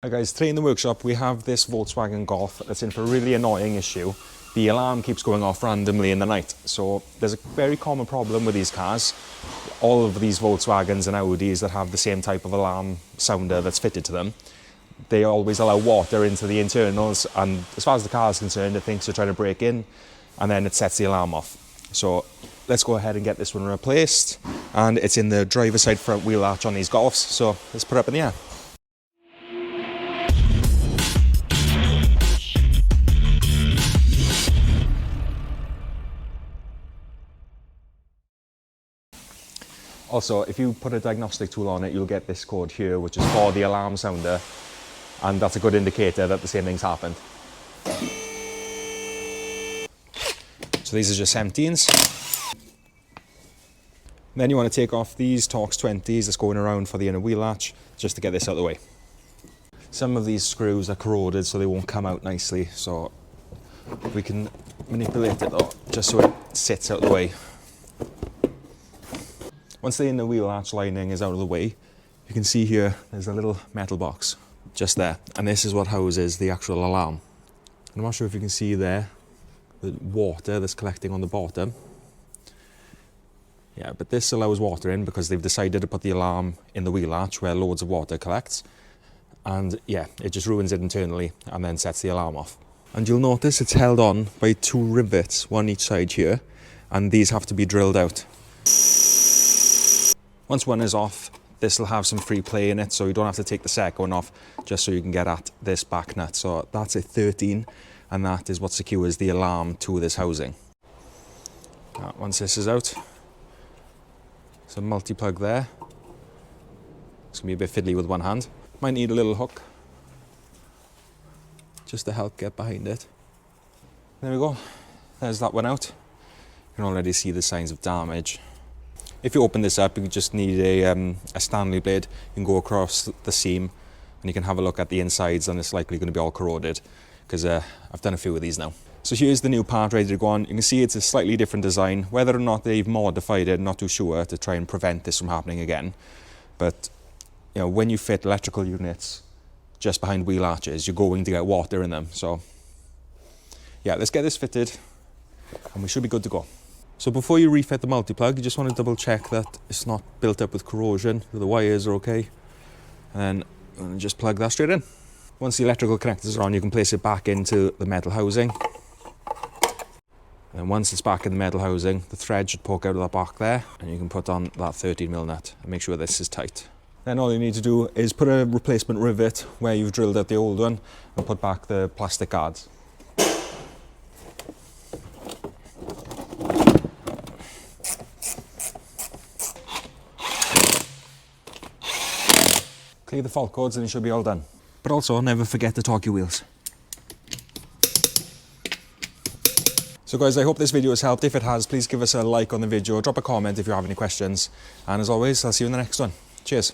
Hi guys, today in the workshop we have this Volkswagen Golf that's in for a really annoying issue. The alarm keeps going off randomly in the night. So there's a very common problem with these cars. All of these Volkswagens and Audis that have the same type of alarm sounder that's fitted to them, they always allow water into the internals, and as far as the car is concerned, it thinks you're trying to break in and then it sets the alarm off. So let's go ahead and get this one replaced, and it's in the driver's side front wheel arch on these Golfs, so let's put it up in the air. Also, if you put a diagnostic tool on it, you'll get this code here, which is for the alarm sounder, and that's a good indicator that the same thing's happened. So these are just 17s. Then you want to take off these Torx 20s that's going around for the inner wheel arch, just to get this out of the way. Some of these screws are corroded, so they won't come out nicely, so we can manipulate it though, just so it sits out of the way. Once the inner wheel arch lining is out of the way, you can see here there's a little metal box just there, and this is what houses the actual alarm. I'm not sure if you can see there the water that's collecting on the bottom. Yeah, but this allows water in because they've decided to put the alarm in the wheel arch where loads of water collects, and yeah, it just ruins it internally and then sets the alarm off. And you'll notice it's held on by two rivets, one each side here, and these have to be drilled out. Once one is off, this will have some free play in it, so you don't have to take the second one off, just so you can get at this back nut. So that's a 13, and that is what secures the alarm to this housing. Once this is out, there's a multi-plug there. It's going to be a bit fiddly with one hand. Might need a little hook, just to help get behind it. There we go. There's that one out. You can already see the signs of damage. If you open this up, you just need a Stanley blade. You can go across the seam and you can have a look at the insides, and it's likely going to be all corroded because I've done a few of these now. So here's the new part ready to go on. You can see it's a slightly different design. Whether or not they've modified it, I'm not too sure, to try and prevent this from happening again. But you know, when you fit electrical units just behind wheel arches, you're going to get water in them. So yeah, let's get this fitted and we should be good to go. So before you refit the multi-plug, you just want to double check that it's not built up with corrosion, that the wires are okay, and then just plug that straight in. Once the electrical connectors are on, you can place it back into the metal housing. And once it's back in the metal housing, the thread should poke out of that back there, and you can put on that 13mm nut and make sure this is tight. Then all you need to do is put a replacement rivet where you've drilled out the old one and put back the plastic guards. Clear the fault codes and you should be all done. But also, never forget to torque your wheels. So guys, I hope this video has helped. If it has, please give us a like on the video, drop a comment if you have any questions. And as always, I'll see you in the next one. Cheers.